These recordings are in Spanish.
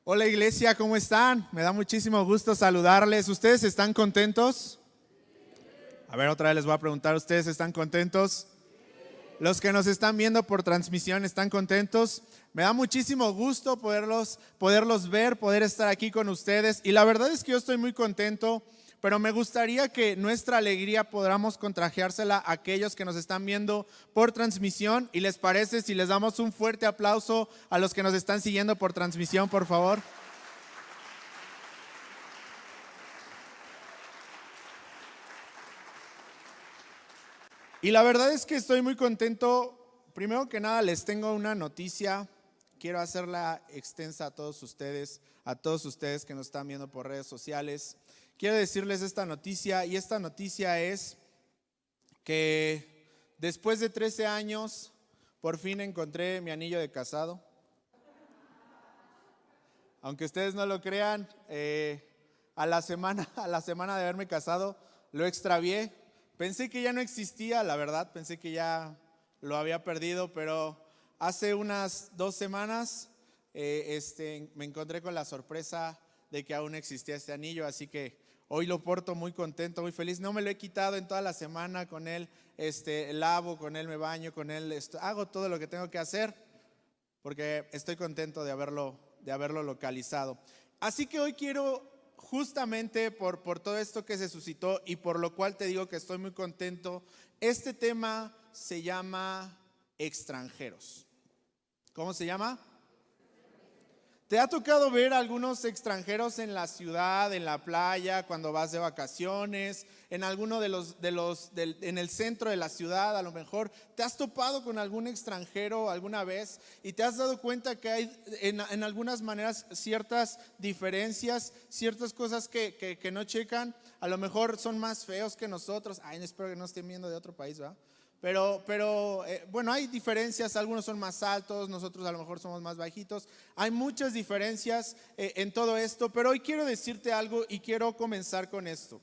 Hola iglesia, ¿cómo están? Me da muchísimo gusto saludarles. ¿Ustedes están contentos? A ver, otra vez les voy a preguntar, ¿ustedes están contentos? Los que nos están viendo por transmisión, ¿están contentos? Me da muchísimo gusto poderlos ver, poder estar aquí con ustedes. Y la verdad es que yo estoy muy contento, pero me gustaría que nuestra alegría podamos contagiársela a aquellos que nos están viendo por transmisión. ¿Y les parece si les damos un fuerte aplauso a los que nos están siguiendo por transmisión, por favor? Y la verdad es que estoy muy contento. Primero que nada, les tengo una noticia. Quiero hacerla extensa a todos ustedes que nos están viendo por redes sociales. Quiero decirles esta noticia, y esta noticia es que después de 13 años, por fin encontré mi anillo de casado. Aunque ustedes no lo crean, a la semana de haberme casado, lo extravié. Pensé que ya no existía, la verdad, pensé que ya lo había perdido, pero hace unas 2 semanas me encontré con la sorpresa de que aún existía este anillo, así que hoy lo porto muy contento, muy feliz. No me lo he quitado en toda la semana, con él lavo, con él me baño, con él hago todo lo que tengo que hacer, porque estoy contento de haberlo localizado. Así que hoy quiero, justamente por todo esto que se suscitó y por lo cual te digo que estoy muy contento, este tema se llama extranjeros. ¿Cómo se llama? ¿Te ha tocado ver a algunos extranjeros en la ciudad, en la playa, cuando vas de vacaciones, en alguno en el centro de la ciudad? A lo mejor te has topado con algún extranjero alguna vez y te has dado cuenta que hay en algunas maneras ciertas diferencias, ciertas cosas que no checan. A lo mejor son más feos que nosotros. Ay, espero que no estén viendo de otro país, ¿verdad? Pero bueno, hay diferencias, algunos son más altos, nosotros a lo mejor somos más bajitos. Hay muchas diferencias en todo esto, pero hoy quiero decirte algo y quiero comenzar con esto.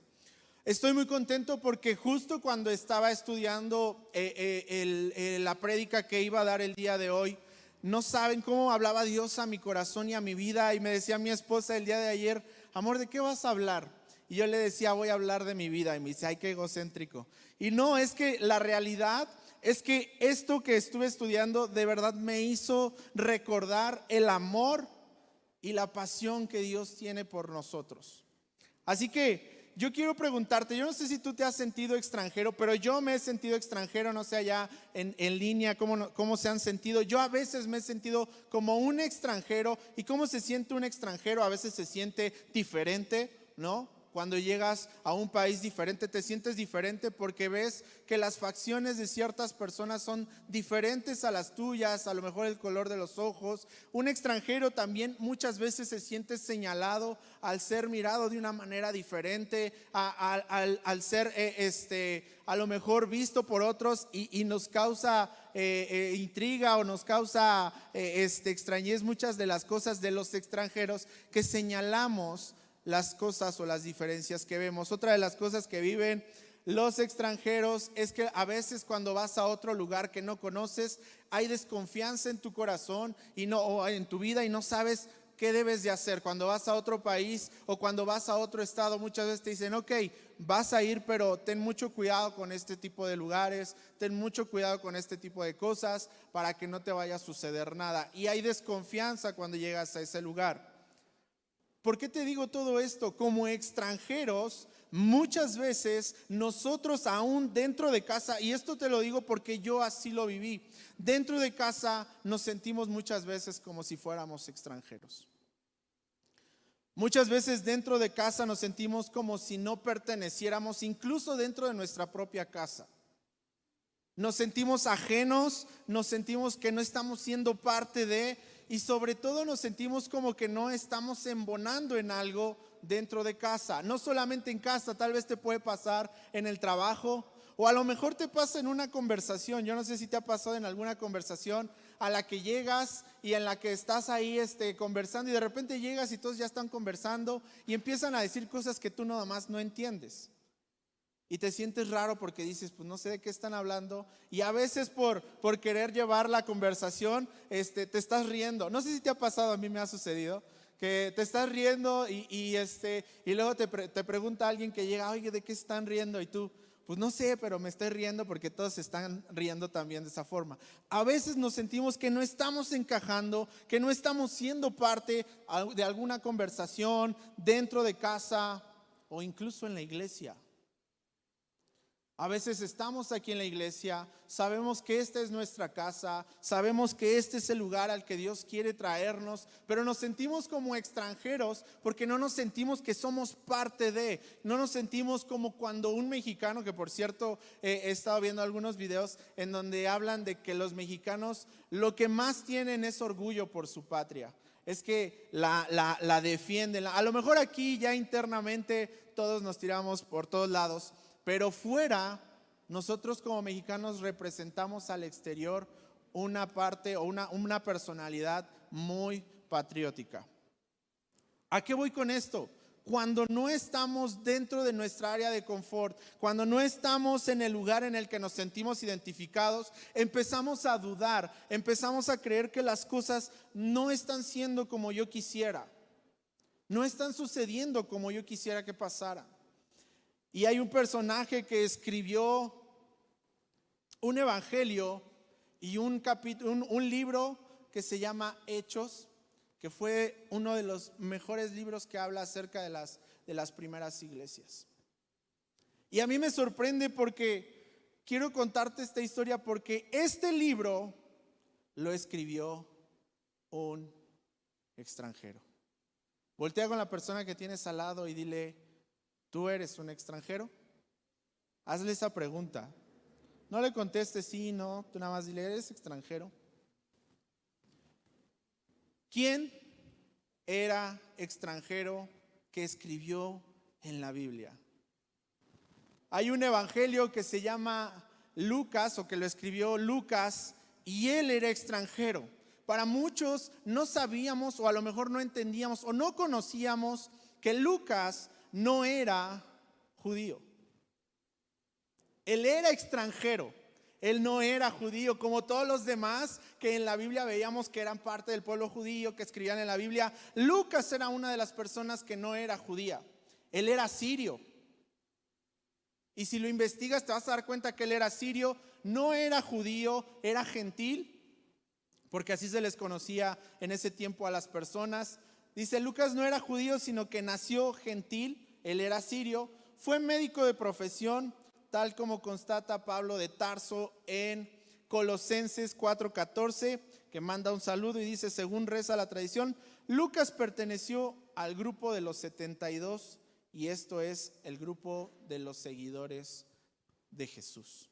Estoy muy contento porque justo cuando estaba estudiando la prédica que iba a dar el día de hoy, no saben cómo hablaba Dios a mi corazón y a mi vida, y me decía mi esposa el día de ayer: amor, ¿de qué vas a hablar? Y yo le decía: voy a hablar de mi vida. Y me dice: ay, qué egocéntrico. Y no, es que la realidad es que esto que estuve estudiando de verdad me hizo recordar el amor y la pasión que Dios tiene por nosotros. Así que yo quiero preguntarte, yo no sé si tú te has sentido extranjero, pero yo me he sentido extranjero, no sé allá en línea cómo se han sentido. Yo a veces me he sentido como un extranjero. ¿Y cómo se siente un extranjero? A veces se siente diferente, ¿no? Cuando llegas a un país diferente, te sientes diferente porque ves que las facciones de ciertas personas son diferentes a las tuyas, a lo mejor el color de los ojos. Un extranjero también muchas veces se siente señalado al ser mirado de una manera diferente, al ser a lo mejor visto por otros, y nos causa intriga o nos causa extrañez muchas de las cosas de los extranjeros, que señalamos las cosas o las diferencias que vemos. Otra de las cosas que viven los extranjeros es que a veces cuando vas a otro lugar que no conoces, hay desconfianza en tu corazón o en tu vida, y no sabes qué debes de hacer. Cuando vas a otro país o cuando vas a otro estado, muchas veces te dicen: ok, vas a ir, pero ten mucho cuidado con este tipo de lugares, ten mucho cuidado con este tipo de cosas para que no te vaya a suceder nada. Y hay desconfianza cuando llegas a ese lugar. ¿Por qué te digo todo esto? Como extranjeros, muchas veces nosotros aún dentro de casa, y esto te lo digo porque yo así lo viví, dentro de casa nos sentimos muchas veces como si fuéramos extranjeros. Muchas veces dentro de casa nos sentimos como si no perteneciéramos, incluso dentro de nuestra propia casa. Nos sentimos ajenos, nos sentimos que no estamos siendo parte de, y sobre todo nos sentimos como que no estamos embonando en algo dentro de casa. No solamente en casa, tal vez te puede pasar en el trabajo, o a lo mejor te pasa en una conversación. Yo no sé si te ha pasado en alguna conversación a la que llegas y en la que estás ahí conversando, y de repente llegas y todos ya están conversando y empiezan a decir cosas que tú nada más no entiendes. Y te sientes raro porque dices: pues no sé de qué están hablando. Y a veces por querer llevar la conversación te estás riendo. No sé si te ha pasado, a mí me ha sucedido que te estás riendo y luego te pregunta alguien que llega, oye, ¿de qué están riendo? Y tú, pues no sé, pero me estoy riendo porque todos se están riendo también de esa forma. A veces nos sentimos que no estamos encajando, que no estamos siendo parte de alguna conversación dentro de casa o incluso en la iglesia. A veces estamos aquí en la iglesia, sabemos que esta es nuestra casa, sabemos que este es el lugar al que Dios quiere traernos, pero nos sentimos como extranjeros porque no nos sentimos que somos parte de, no nos sentimos como cuando un mexicano, que por cierto he estado viendo algunos videos en donde hablan de que los mexicanos lo que más tienen es orgullo por su patria. Es que la defienden. A lo mejor aquí ya internamente todos nos tiramos por todos lados, pero fuera, nosotros como mexicanos representamos al exterior una parte o una personalidad muy patriótica. ¿A qué voy con esto? Cuando no estamos dentro de nuestra área de confort, cuando no estamos en el lugar en el que nos sentimos identificados, empezamos a dudar, empezamos a creer que las cosas no están siendo como yo quisiera, no están sucediendo como yo quisiera que pasara. Y hay un personaje que escribió un evangelio y un libro que se llama Hechos, que fue uno de los mejores libros que habla acerca de las primeras iglesias. Y a mí me sorprende porque quiero contarte esta historia porque este libro lo escribió un extranjero. Voltea con la persona que tienes al lado y dile, ¿tú eres un extranjero? Hazle esa pregunta. No le contestes sí, no, tú nada más dile, ¿eres extranjero? ¿Quién era extranjero que escribió en la Biblia? Hay un evangelio que se llama Lucas o que lo escribió Lucas y él era extranjero. Para muchos no sabíamos o a lo mejor no entendíamos o no conocíamos que Lucas no era judío. Él era extranjero, él no era judío como todos los demás que en la Biblia veíamos que eran parte del pueblo judío, que escribían en la Biblia. Lucas era una de las personas que no era judía, él era sirio. Y si lo investigas te vas a dar cuenta que él era sirio, no era judío, era gentil, porque así se les conocía en ese tiempo a las personas. Dice, Lucas no era judío, sino que nació gentil, él era sirio, fue médico de profesión, tal como constata Pablo de Tarso en Colosenses 4:14, que manda un saludo y dice, según reza la tradición, Lucas perteneció al grupo de los 72 y esto es el grupo de los seguidores de Jesús.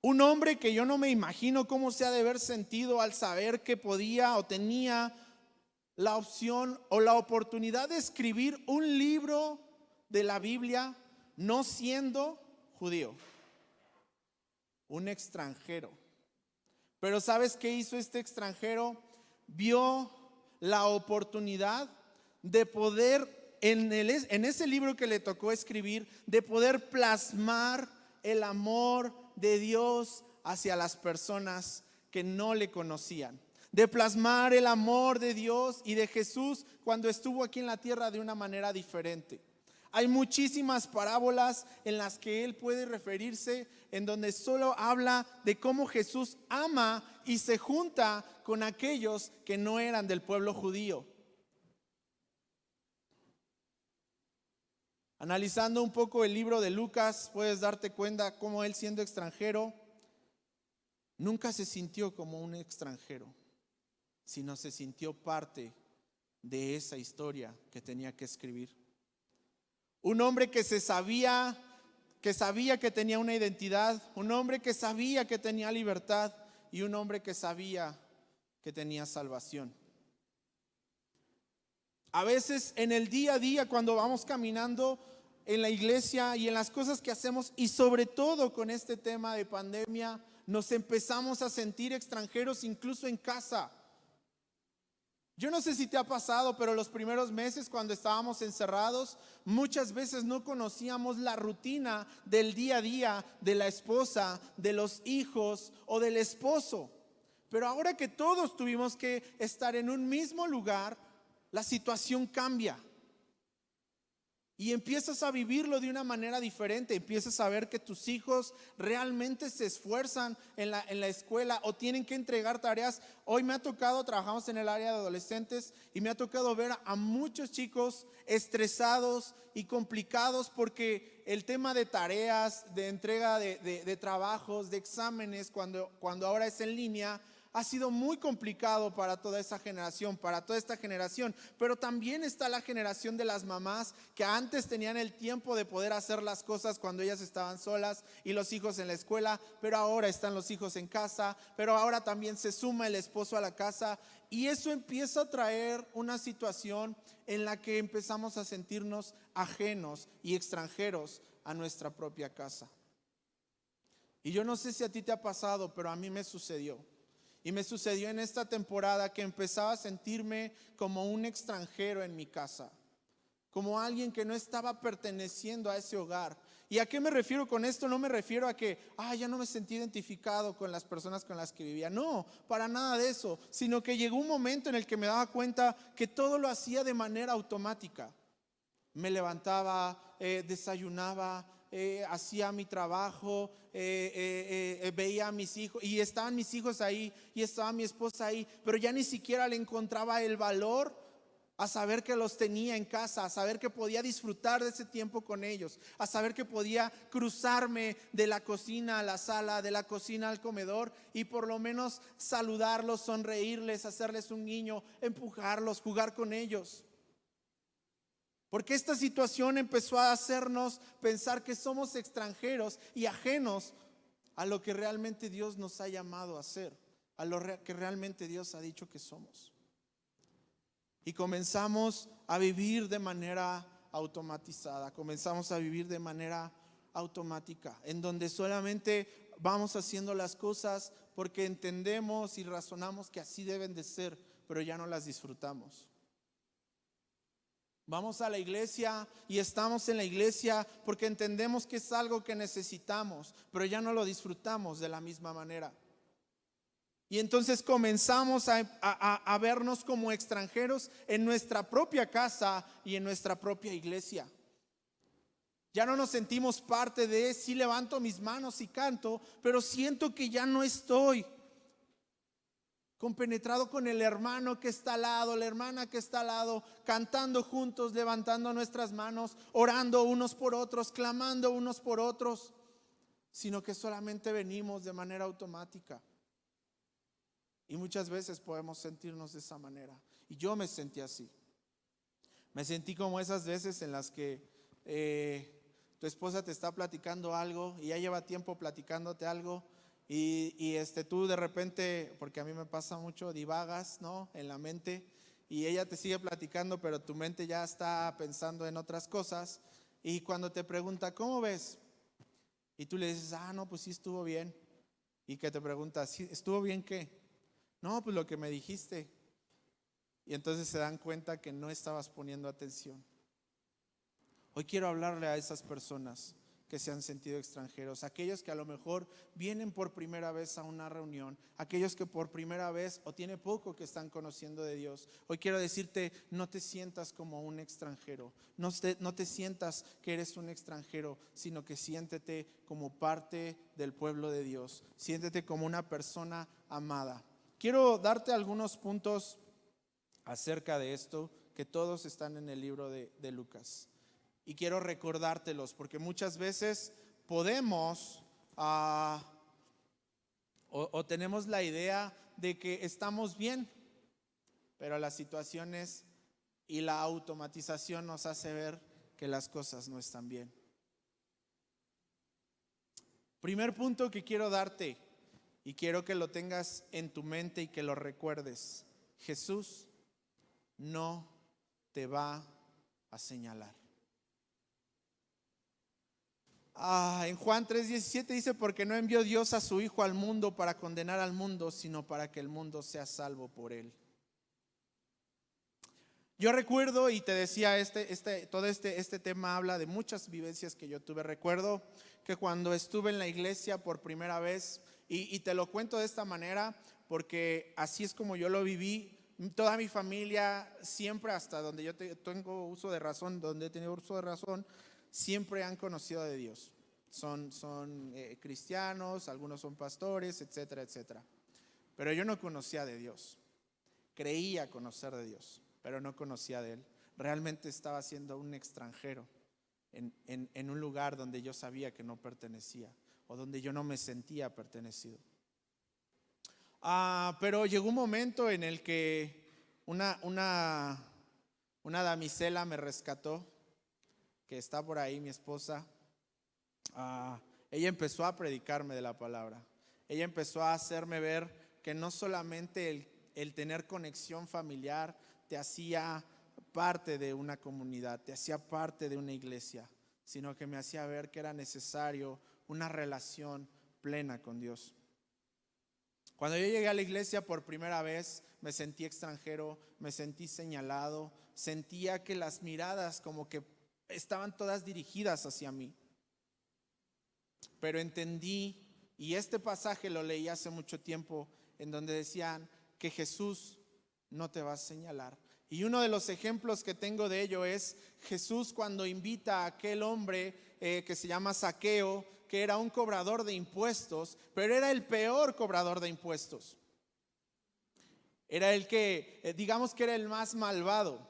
Un hombre que yo no me imagino cómo se ha de haber sentido al saber que podía o tenía la opción o la oportunidad de escribir un libro de la Biblia no siendo judío, un extranjero. Pero ¿sabes qué hizo este extranjero? Vio la oportunidad de poder, en ese libro que le tocó escribir, de poder plasmar el amor de Dios hacia las personas que no le conocían, de plasmar el amor de Dios y de Jesús cuando estuvo aquí en la tierra de una manera diferente. Hay muchísimas parábolas en las que él puede referirse, en donde solo habla de cómo Jesús ama y se junta con aquellos que no eran del pueblo judío. Analizando un poco el libro de Lucas, puedes darte cuenta cómo él, siendo extranjero, nunca se sintió como un extranjero, sino se sintió parte de esa historia que tenía que escribir. Un hombre que sabía que tenía una identidad, un hombre que sabía que tenía libertad y un hombre que sabía que tenía salvación. A veces en el día a día, cuando vamos caminando en la iglesia y en las cosas que hacemos, y sobre todo con este tema de pandemia, nos empezamos a sentir extranjeros incluso en casa. Yo no sé si te ha pasado, pero los primeros meses cuando estábamos encerrados, muchas veces no conocíamos la rutina del día a día de la esposa, de los hijos o del esposo. Pero ahora que todos tuvimos que estar en un mismo lugar, la situación cambia. Y empiezas a vivirlo de una manera diferente. Empiezas a ver que tus hijos realmente se esfuerzan en la escuela o tienen que entregar tareas. Hoy me ha tocado, trabajamos en el área de adolescentes, y me ha tocado ver a muchos chicos estresados y complicados porque el tema de tareas, de entrega de trabajos, de exámenes, cuando ahora es en línea, ha sido muy complicado para toda esa generación, para toda esta generación. Pero también está la generación de las mamás que antes tenían el tiempo de poder hacer las cosas cuando ellas estaban solas y los hijos en la escuela, pero ahora están los hijos en casa, pero ahora también se suma el esposo a la casa, y eso empieza a traer una situación en la que empezamos a sentirnos ajenos y extranjeros a nuestra propia casa. Y yo no sé si a ti te ha pasado, pero a mí me sucedió. Y me sucedió en esta temporada que empezaba a sentirme como un extranjero en mi casa, como alguien que no estaba perteneciendo a ese hogar. ¿Y a qué me refiero con esto? No me refiero a que ya no me sentí identificado con las personas con las que vivía. No, para nada de eso. Sino que llegó un momento en el que me daba cuenta que todo lo hacía de manera automática. Me levantaba, desayunaba, hacía mi trabajo, veía a mis hijos, y estaban mis hijos ahí, y estaba mi esposa ahí, pero ya ni siquiera le encontraba el valor a saber que los tenía en casa, a saber que podía disfrutar de ese tiempo con ellos, a saber que podía cruzarme de la cocina a la sala, de la cocina al comedor, y por lo menos saludarlos, sonreírles, hacerles un guiño, empujarlos, jugar con ellos. Porque esta situación empezó a hacernos pensar que somos extranjeros y ajenos a lo que realmente Dios nos ha llamado a hacer, a lo que realmente Dios ha dicho que somos. Y comenzamos a vivir de manera automatizada, comenzamos a vivir de manera automática, en donde solamente vamos haciendo las cosas porque entendemos y razonamos que así deben de ser, pero ya no las disfrutamos. Vamos a la iglesia y estamos en la iglesia porque entendemos que es algo que necesitamos, pero ya no lo disfrutamos de la misma manera. Y entonces comenzamos a vernos como extranjeros en nuestra propia casa y en nuestra propia iglesia. Ya no nos sentimos parte de, sí levanto mis manos y canto, pero siento que ya no estoy compenetrado con el hermano que está al lado, la hermana que está al lado, cantando juntos, levantando nuestras manos, orando unos por otros, clamando unos por otros, sino que solamente venimos de manera automática. Y muchas veces podemos sentirnos de esa manera. Y yo me sentí así. Me sentí como esas veces en las que tu esposa te está platicando algo y ya lleva tiempo platicándote algo. Y tú de repente, porque a mí me pasa mucho, divagas, ¿no?, en la mente, y ella te sigue platicando, pero tu mente ya está pensando en otras cosas. Y cuando te pregunta, ¿cómo ves? Y tú le dices, no, pues sí estuvo bien. Y que te pregunta, ¿sí, estuvo bien qué? No, pues lo que me dijiste. Y entonces se dan cuenta que no estabas poniendo atención. Hoy quiero hablarle a esas personas que se han sentido extranjeros, aquellos que a lo mejor vienen por primera vez a una reunión, aquellos que por primera vez o tiene poco que están conociendo de Dios. Hoy quiero decirte, no te sientas como un extranjero, no te sientas que eres un extranjero, sino que siéntete como parte del pueblo de Dios, siéntete como una persona amada. Quiero darte algunos puntos acerca de esto, que todos están en el libro de Lucas. Y quiero recordártelos porque muchas veces podemos o tenemos la idea de que estamos bien, pero las situaciones y la automatización nos hace ver que las cosas no están bien. Primer punto que quiero darte y quiero que lo tengas en tu mente y que lo recuerdes: Jesús no te va a señalar. En Juan 3:17 dice, porque no envió Dios a su Hijo al mundo para condenar al mundo, sino para que el mundo sea salvo por él. Yo recuerdo, y te decía, todo este tema habla de muchas vivencias que yo tuve. Recuerdo que cuando estuve en la iglesia por primera vez Y te lo cuento de esta manera porque así es como yo lo viví. Toda mi familia siempre, hasta donde yo tengo uso de razón, donde he tenido uso de razón, siempre han conocido de Dios. Son cristianos, algunos son pastores, etcétera, etcétera. Pero yo no conocía de Dios. Creía conocer de Dios, pero no conocía de Él. Realmente estaba siendo un extranjero en un lugar donde yo sabía que no pertenecía o donde yo no me sentía pertenecido. Pero llegó un momento en el que una damisela me rescató, que está por ahí, mi esposa. Ella empezó a predicarme de la palabra. Ella empezó a hacerme ver que no solamente el tener conexión familiar te hacía parte de una comunidad, te hacía parte de una iglesia, sino que me hacía ver que era necesario una relación plena con Dios. Cuando yo llegué a la iglesia por primera vez, me sentí extranjero, me sentí señalado, sentía que las miradas como que estaban todas dirigidas hacia mí. Pero entendí, y este pasaje lo leí hace mucho tiempo, en donde decían que Jesús no te va a señalar. Y uno de los ejemplos que tengo de ello es Jesús cuando invita a aquel hombre que se llama Zaqueo, que era un cobrador de impuestos, pero era el peor cobrador de impuestos. Era el que, digamos que era el más malvado.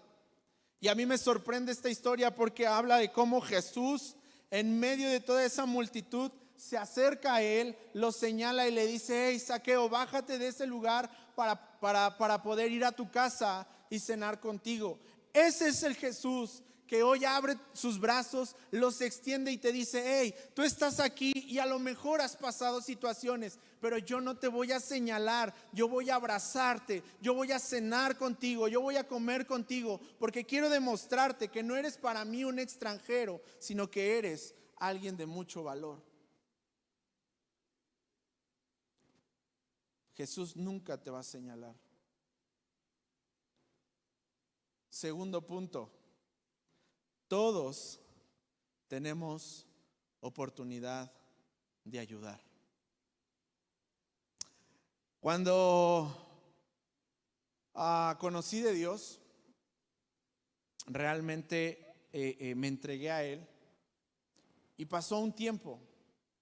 Y a mí me sorprende esta historia porque habla de cómo Jesús, en medio de toda esa multitud, se acerca a él, lo señala y le dice: hey, Zaqueo, bájate de ese lugar para poder ir a tu casa y cenar contigo. Ese es el Jesús que hoy abre sus brazos, los extiende y te dice: hey, tú estás aquí y a lo mejor has pasado situaciones, pero yo no te voy a señalar, yo voy a abrazarte, yo voy a cenar contigo, yo voy a comer contigo, porque quiero demostrarte que no eres para mí un extranjero, sino que eres alguien de mucho valor. Jesús nunca te va a señalar. Segundo punto, todos tenemos oportunidad de ayudar. Cuando conocí de Dios, realmente me entregué a Él y pasó un tiempo.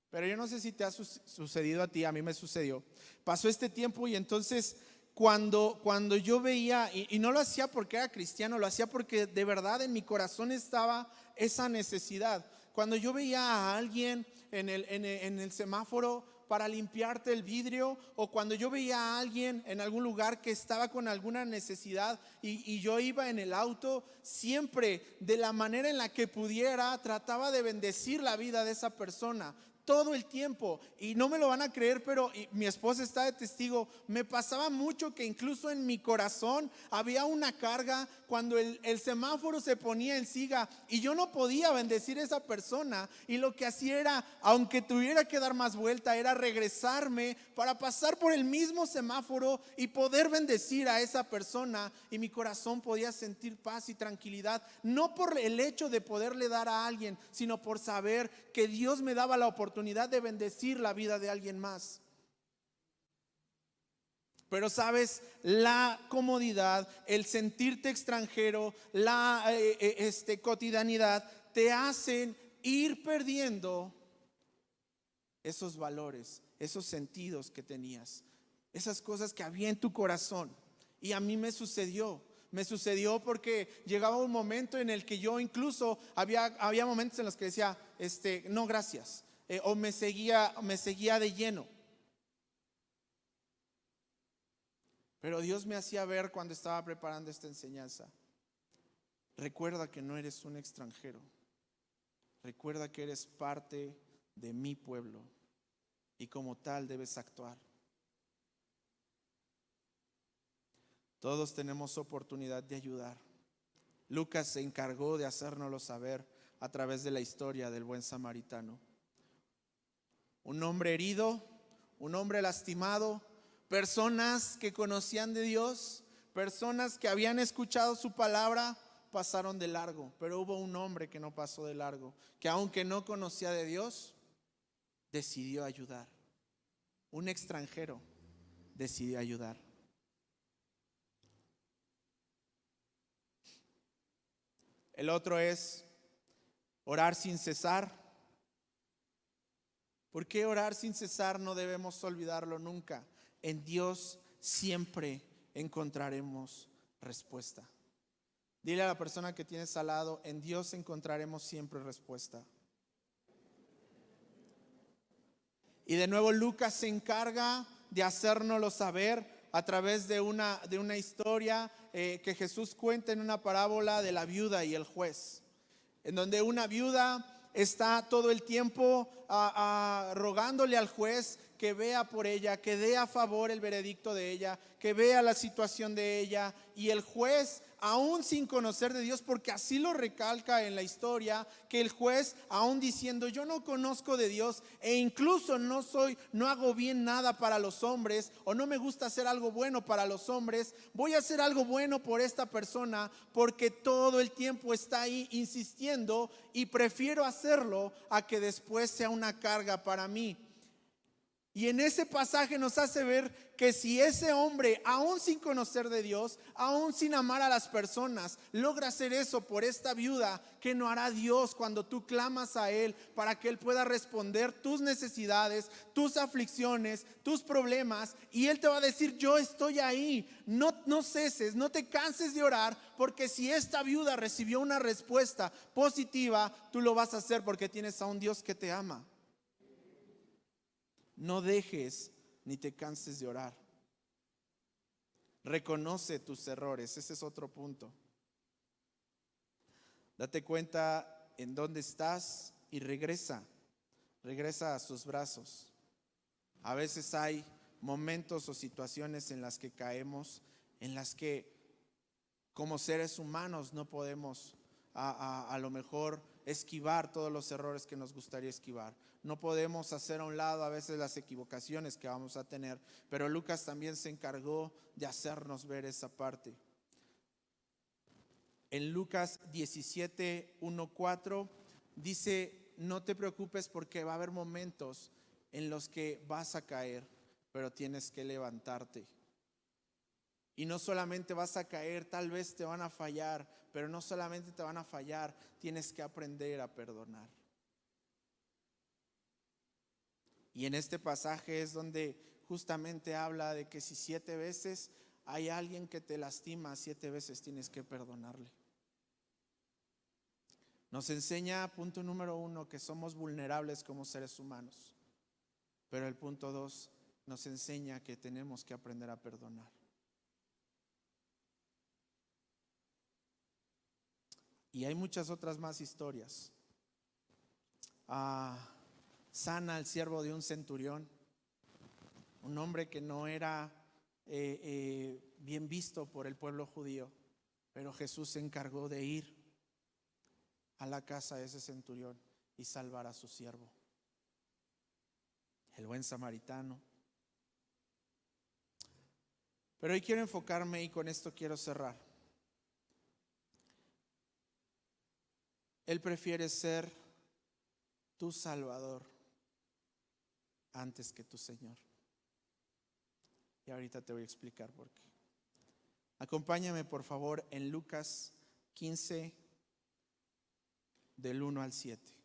Pero yo no sé si te ha sucedido a ti, a mí me sucedió. Pasó este tiempo y entonces cuando yo veía, y no lo hacía porque era cristiano, lo hacía porque de verdad en mi corazón estaba esa necesidad. Cuando yo veía a alguien en el semáforo para limpiarte el vidrio, o cuando yo veía a alguien en algún lugar que estaba con alguna necesidad y yo iba en el auto, siempre de la manera en la que pudiera trataba de bendecir la vida de esa persona. Todo el tiempo, y no me lo van a creer, pero mi esposa está de testigo, me pasaba mucho que incluso en mi corazón había una carga cuando el semáforo se ponía en siga y yo no podía bendecir a esa persona, y lo que hacía era, aunque tuviera que dar más vuelta, era regresarme para pasar por el mismo semáforo y poder bendecir a esa persona, y mi corazón podía sentir paz y tranquilidad, no por el hecho de poderle dar a alguien, sino por saber que Dios me daba la oportunidad de bendecir la vida de alguien más. Pero sabes, la comodidad, el sentirte extranjero, la cotidianidad te hacen ir perdiendo esos valores, esos sentidos que tenías, esas cosas que había en tu corazón. Y a mí me sucedió porque llegaba un momento en el que yo incluso había momentos en los que decía no gracias, o me seguía de lleno. Pero Dios me hacía ver cuando estaba preparando esta enseñanza: recuerda que no eres un extranjero, recuerda que eres parte de mi pueblo y como tal debes actuar. Todos tenemos oportunidad de ayudar. Lucas se encargó de hacérnoslo saber a través de la historia del buen samaritano. Un hombre herido, un hombre lastimado, personas que conocían de Dios, personas que habían escuchado su palabra, pasaron de largo. Pero hubo un hombre que no pasó de largo, que aunque no conocía de Dios, decidió ayudar. un extranjero decidió ayudar. El otro es orar sin cesar. ¿Por qué orar sin cesar? No debemos olvidarlo nunca. En Dios siempre encontraremos respuesta. Dile a la persona que tienes al lado, en Dios encontraremos siempre respuesta. Y de nuevo Lucas se encarga de hacérnoslo saber a través de una historia que Jesús cuenta en una parábola de la viuda y el juez, en donde una viuda está todo el tiempo rogándole al juez que vea por ella, que dé a favor el veredicto de ella, que vea la situación de ella. Y el juez, aún sin conocer de Dios, porque así lo recalca en la historia, que el juez, aún diciendo yo no conozco de Dios e incluso no hago bien nada para los hombres, o no me gusta hacer algo bueno para los hombres, voy a hacer algo bueno por esta persona porque todo el tiempo está ahí insistiendo, y prefiero hacerlo a que después sea una carga para mí. Y en ese pasaje nos hace ver que si ese hombre, aún sin conocer de Dios, aún sin amar a las personas, logra hacer eso por esta viuda, ¿qué no hará Dios cuando tú clamas a Él para que Él pueda responder tus necesidades, tus aflicciones, tus problemas? Y Él te va a decir, yo estoy ahí, no ceses, no te canses de orar, porque si esta viuda recibió una respuesta positiva, tú lo vas a hacer porque tienes a un Dios que te ama. No dejes ni te canses de orar. Reconoce tus errores. Ese es otro punto. Date cuenta en dónde estás y regresa a sus brazos. A veces hay momentos o situaciones en las que caemos, en las que como seres humanos no podemos a lo mejor esquivar todos los errores que nos gustaría esquivar. No podemos hacer a un lado a veces las equivocaciones que vamos a tener, pero Lucas también se encargó de hacernos ver esa parte. En Lucas 17, 1, 4 dice, no te preocupes porque va a haber momentos en los que vas a caer, pero tienes que levantarte. Y no solamente vas a caer, tal vez te van a fallar, pero no solamente te van a fallar, tienes que aprender a perdonar. Y en este pasaje es donde justamente habla de que si 7 veces hay alguien que te lastima, 7 veces tienes que perdonarle. Nos enseña, punto número 1, que somos vulnerables como seres humanos. Pero el punto 2 nos enseña que tenemos que aprender a perdonar. Y hay muchas otras más historias. Sana al siervo de un centurión, un hombre que no era bien visto por el pueblo judío, pero Jesús se encargó de ir a la casa de ese centurión y salvar a su siervo. El buen samaritano. Pero hoy quiero enfocarme y con esto quiero cerrar. Él prefiere ser tu Salvador antes que tu Señor. Y ahorita te voy a explicar por qué. Acompáñame por favor en Lucas 15, del 1 al 7.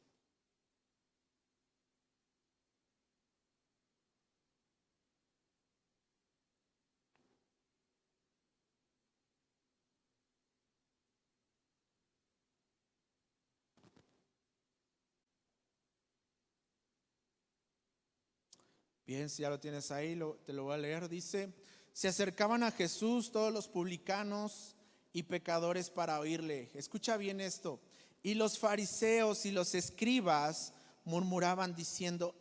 Bien, si ya lo tienes ahí, te lo voy a leer. Dice, se acercaban a Jesús todos los publicanos y pecadores para oírle. Escucha bien esto. Y los fariseos y los escribas murmuraban diciendo,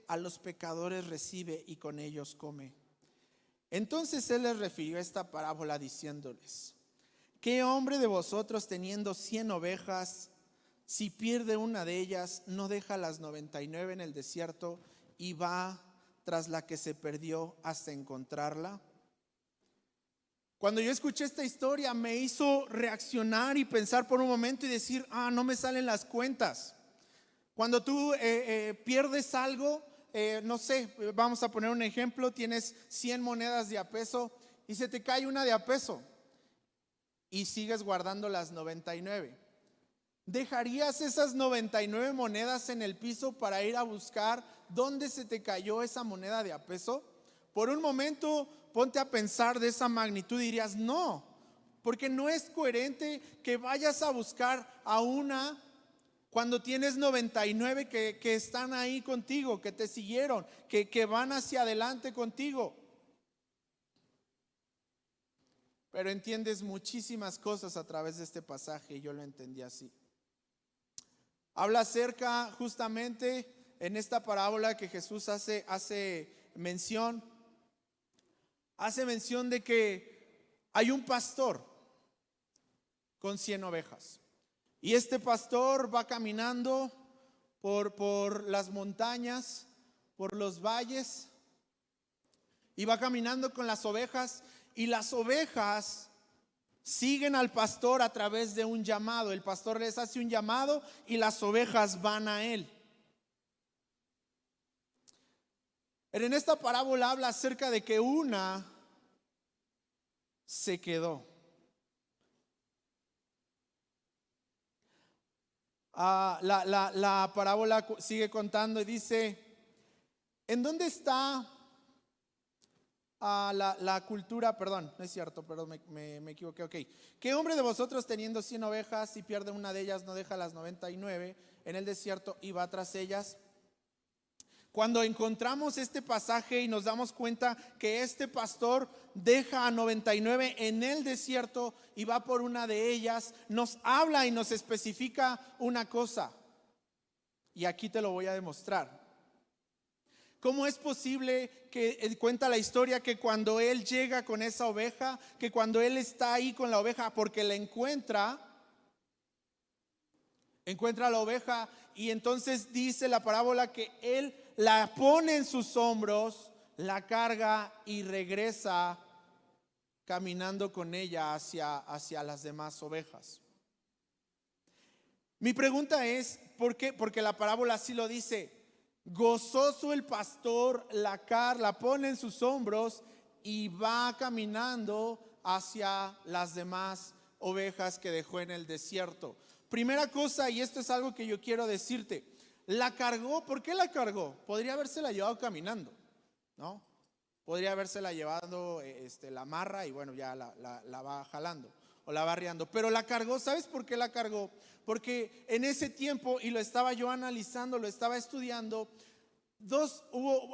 a los pecadores recibe y con ellos come. Entonces él les refirió esta parábola diciéndoles, ¿qué hombre de vosotros teniendo 100 ovejas, si pierde una de ellas, no deja las 99 en el desierto y va tras la que se perdió hasta encontrarla? Cuando yo escuché esta historia me hizo reaccionar y pensar por un momento y decir, no me salen las cuentas. Cuando tú pierdes algo, no sé, vamos a poner un ejemplo, tienes 100 monedas de a peso y se te cae una de a peso y sigues guardando las 99. ¿Dejarías esas 99 monedas en el piso para ir a buscar dónde se te cayó esa moneda de a peso? Por un momento ponte a pensar de esa magnitud y dirías, no, porque no es coherente que vayas a buscar a una cuando tienes 99 que están ahí contigo, que te siguieron, que van hacia adelante contigo. Pero entiendes muchísimas cosas a través de este pasaje y yo lo entendí así. Habla acerca justamente en esta parábola que Jesús hace mención de que hay un pastor con 100 ovejas. Y este pastor va caminando por las montañas, por los valles, y va caminando con las ovejas, y las ovejas siguen al pastor a través de un llamado. El pastor les hace un llamado y las ovejas van a él. Pero en esta parábola habla acerca de que una se quedó. La parábola sigue contando y dice: ¿en dónde está la cultura? Perdón, no es cierto, perdón, me equivoqué. Ok. ¿Qué hombre de vosotros teniendo 100 ovejas, si pierde una de ellas, no deja las 99 en el desierto y va tras ellas? Cuando encontramos este pasaje y nos damos cuenta que este pastor deja a 99 en el desierto y va por una de ellas, nos habla y nos especifica una cosa. Y aquí te lo voy a demostrar. ¿Cómo es posible que cuenta la historia que cuando él llega con esa oveja, que cuando él está ahí con la oveja porque la encuentra la oveja, y entonces dice la parábola que él la pone en sus hombros, la carga y regresa caminando con ella hacia las demás ovejas? Mi pregunta es, ¿por qué? Porque la parábola así lo dice. Gozoso el pastor la pone en sus hombros y va caminando hacia las demás ovejas que dejó en el desierto. Primera cosa, y esto es algo que yo quiero decirte, la cargó. ¿Por qué la cargó? Podría habérsela llevado caminando, ¿no? Podría habérsela llevado la amarra y bueno, ya la va jalando o la va arriando. Pero la cargó. ¿Sabes por qué la cargó? Porque en ese tiempo, y lo estaba yo analizando, lo estaba estudiando,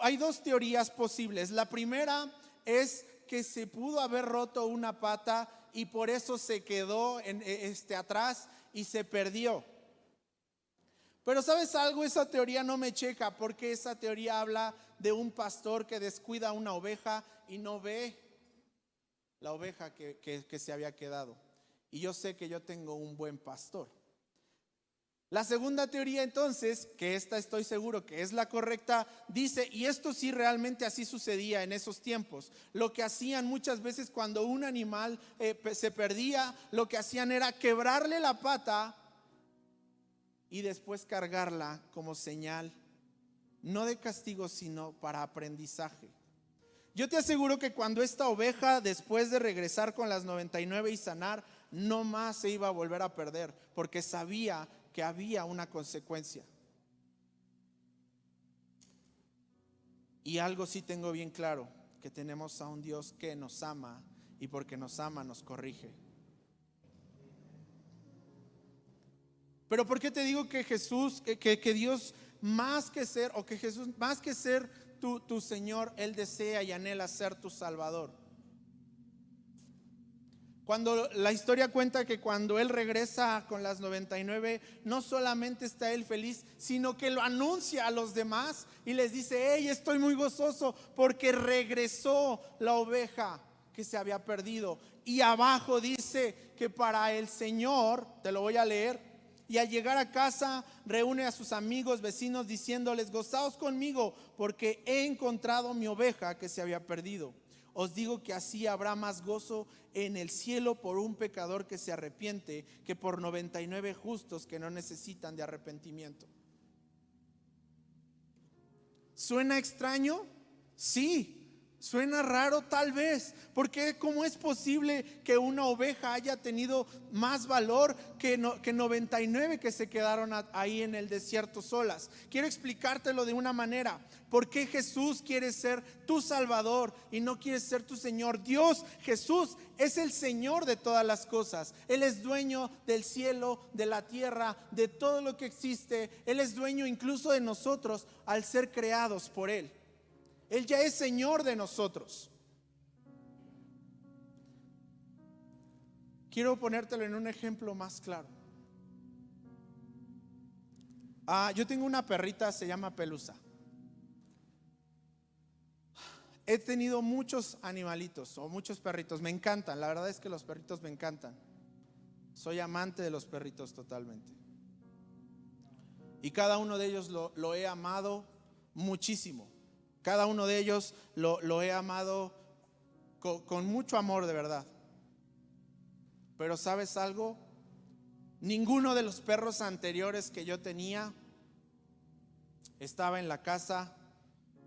hay dos teorías posibles. La primera es que se pudo haber roto una pata y por eso se quedó atrás y se perdió. Pero ¿sabes algo? Esa teoría no me checa, porque esa teoría habla de un pastor que descuida una oveja y no ve la oveja que se había quedado. Y yo sé que yo tengo un buen pastor. La segunda teoría, entonces, que esta estoy seguro que es la correcta, dice, y esto sí realmente así sucedía en esos tiempos, lo que hacían muchas veces cuando un animal se perdía, lo que hacían era quebrarle la pata y después cargarla como señal, no de castigo, sino para aprendizaje. Yo te aseguro que cuando esta oveja, después de regresar con las 99 y sanar, no más se iba a volver a perder, porque sabía que había una consecuencia. Y algo sí tengo bien claro, que tenemos a un Dios que nos ama, y porque nos ama nos corrige. Pero ¿por qué te digo que Jesús, que Dios más que ser, o que Jesús más que ser tu Señor, Él desea y anhela ser tu Salvador? Cuando la historia cuenta que cuando Él regresa con las 99, no solamente está Él feliz, sino que lo anuncia a los demás y les dice: hey, estoy muy gozoso porque regresó la oveja que se había perdido. Y abajo dice que para el Señor, te lo voy a leer, y al llegar a casa reúne a sus amigos, vecinos, diciéndoles: gozaos conmigo porque he encontrado mi oveja que se había perdido. Os digo que así habrá más gozo en el cielo por un pecador que se arrepiente que por 99 justos que no necesitan de arrepentimiento. ¿Suena extraño? Sí. ¿Suena raro? Tal vez, porque ¿cómo es posible que una oveja haya tenido más valor que 99 que se quedaron ahí en el desierto solas? Quiero explicártelo de una manera. ¿Por qué Jesús quiere ser tu Salvador y no quiere ser tu Señor? Dios, Jesús, es el Señor de todas las cosas. Él es dueño del cielo, de la tierra, de todo lo que existe. Él es dueño incluso de nosotros al ser creados por Él. Él ya es Señor de nosotros. Quiero ponértelo en un ejemplo más claro. Yo tengo una perrita, se llama Pelusa. He tenido muchos animalitos o muchos perritos, me encantan. La verdad es que los perritos me encantan. Soy amante de los perritos totalmente. Y cada uno de ellos lo he amado muchísimo. Cada uno de ellos lo he amado con mucho amor, de verdad. Pero ¿sabes algo? Ninguno de los perros anteriores que yo tenía estaba en la casa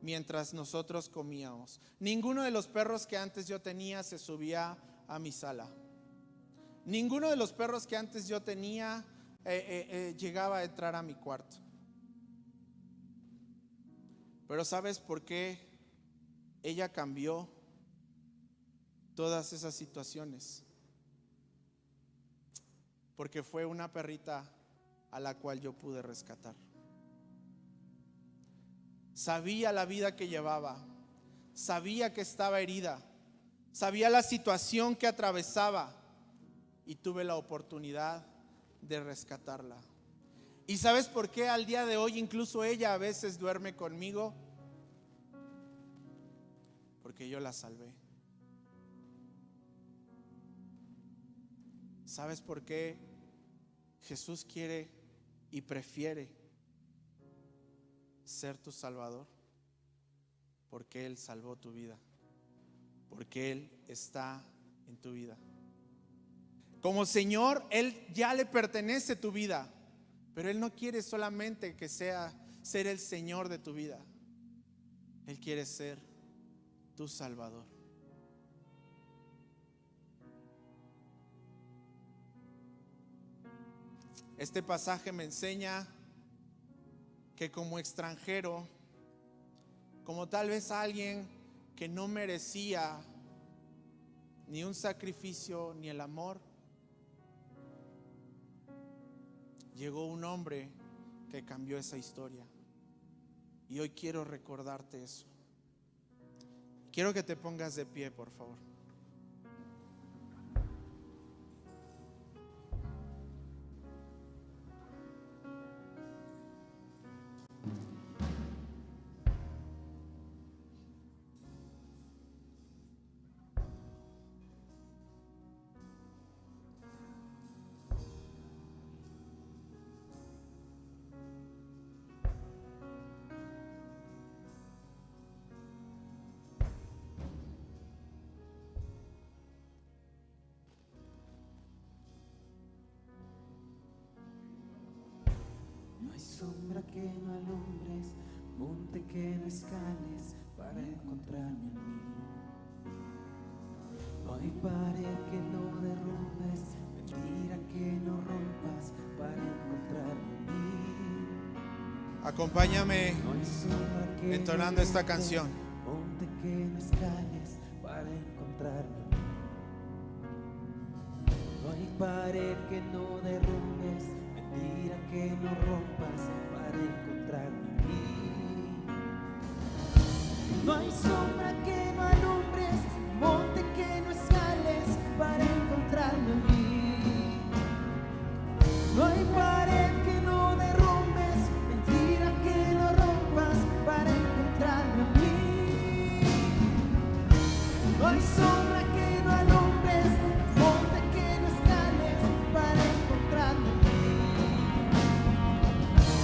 mientras nosotros comíamos. Ninguno de los perros que antes yo tenía se subía a mi sala. Ninguno de los perros que antes yo tenía llegaba a entrar a mi cuarto. Pero ¿sabes por qué ella cambió todas esas situaciones? Porque fue una perrita a la cual yo pude rescatar. Sabía la vida que llevaba, sabía que estaba herida, sabía la situación que atravesaba y tuve la oportunidad de rescatarla. ¿Y sabes por qué al día de hoy incluso ella a veces duerme conmigo? Porque yo la salvé. ¿Sabes por qué Jesús quiere y prefiere ser tu Salvador? Porque Él salvó tu vida, porque Él está en tu vida. Como Señor, Él ya le pertenece tu vida. Pero Él no quiere solamente que sea ser el Señor de tu vida. Él quiere ser tu Salvador. Este pasaje me enseña que como extranjero, como tal vez alguien que no merecía ni un sacrificio ni el amor, llegó un hombre que cambió esa historia. Y hoy quiero recordarte eso. Quiero que te pongas de pie, por favor. Sombra que no alumbres, monte que no escales para encontrarme a mí. No hay pared que no derrumbes, mentira que no rompas para encontrarme a mí. Acompáñame entonando esta canción. Monte que no escales para encontrarme a mí. No hay pared que no derrumbes, mentira que no rompas para encontrarme a mí. No hay sombra que no alumbres, monte que no escales para encontrarme a mí. No hay pared que no derrumbes, mentira que no rompas para encontrarme a mí. No hay sombra que no alumbres, monte que no escales para encontrarme a mí.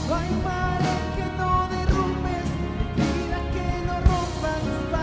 No hay pared que no derrumbes, mentira que no rompas para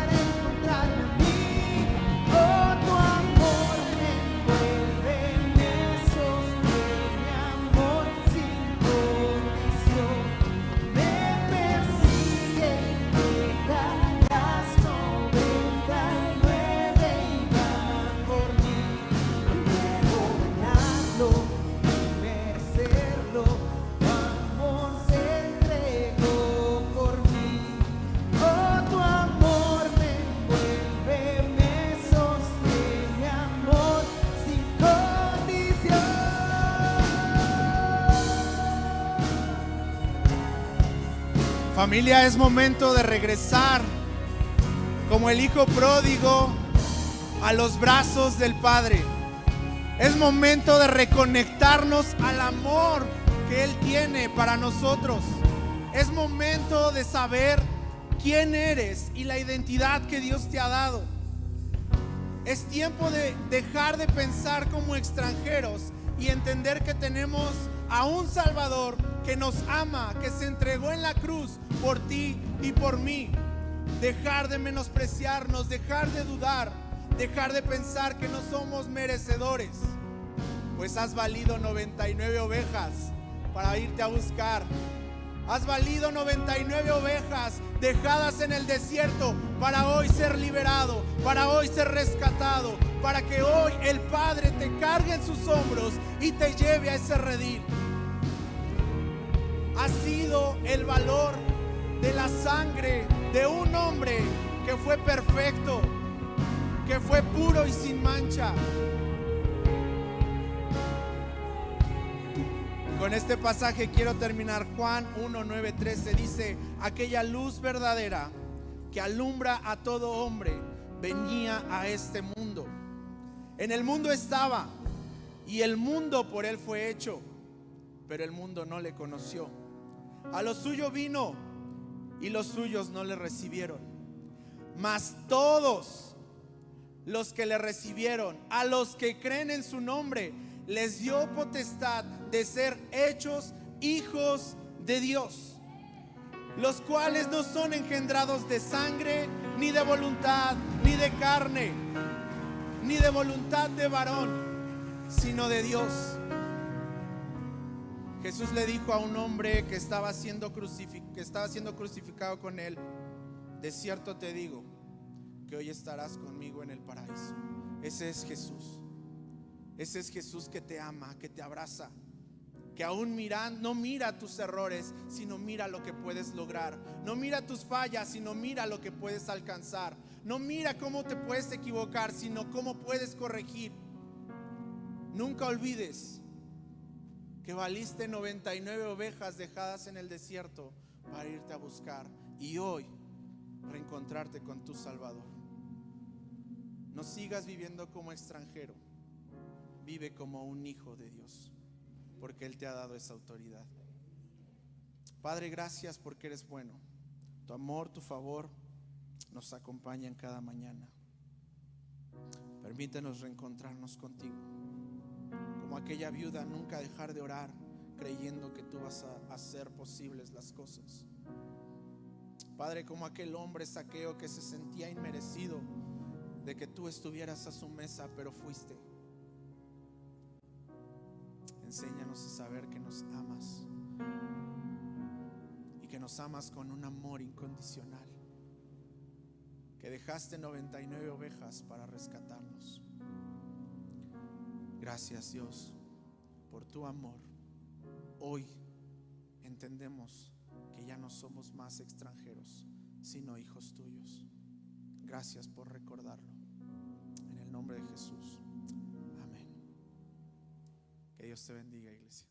Familia, es momento de regresar como el hijo pródigo a los brazos del Padre. Es momento de reconectarnos al amor que Él tiene para nosotros. Es momento de saber quién eres y la identidad que Dios te ha dado. Es tiempo de dejar de pensar como extranjeros y entender que tenemos a un Salvador que nos ama, que se entregó en la cruz por ti y por mí. Dejar de menospreciarnos, dejar de dudar, dejar de pensar que no somos merecedores, pues has valido 99 ovejas para irte a buscar. Has valido 99 ovejas dejadas en el desierto para hoy ser liberado, para hoy ser rescatado, para que hoy el Padre te cargue en sus hombros y te lleve a ese redil. Ha sido el valor de la sangre de un hombre que fue perfecto, que fue puro y sin mancha. Con este pasaje quiero terminar. Juan 1:9-13 dice: aquella luz verdadera que alumbra a todo hombre venía a este mundo. En el mundo estaba y el mundo por él fue hecho, pero el mundo no le conoció. A lo suyo vino y los suyos no le recibieron. Mas todos los que le recibieron, a los que creen en su nombre, les dio potestad de ser hechos hijos de Dios, los cuales no son engendrados de sangre, ni de voluntad, ni de carne, ni de voluntad de varón, sino de Dios. Jesús le dijo a un hombre que estaba siendo crucificado con él: de cierto te digo que hoy estarás conmigo en el paraíso. Ese es Jesús. Ese es Jesús que te ama, que te abraza, que aún no mira tus errores, sino mira lo que puedes lograr. No mira tus fallas, sino mira lo que puedes alcanzar. No mira cómo te puedes equivocar, sino cómo puedes corregir. Nunca olvides que valiste 99 ovejas dejadas en el desierto para irte a buscar y hoy reencontrarte con tu Salvador. No sigas viviendo como extranjero. Vive como un hijo de Dios, porque Él te ha dado esa autoridad. Padre, gracias porque eres bueno. Tu amor, tu favor nos acompaña en cada mañana. Permítenos reencontrarnos contigo. Como aquella viuda, nunca dejar de orar creyendo que tú vas a hacer posibles las cosas. Padre, como aquel hombre Zaqueo que se sentía inmerecido de que tú estuvieras a su mesa, pero fuiste. Enséñanos a saber que nos amas y que nos amas con un amor incondicional, que dejaste 99 ovejas para rescatarnos. Gracias, Dios, por tu amor. Hoy entendemos que ya no somos más extranjeros, sino hijos tuyos. Gracias por recordarlo. En el nombre de Jesús. Que Dios te bendiga, iglesia.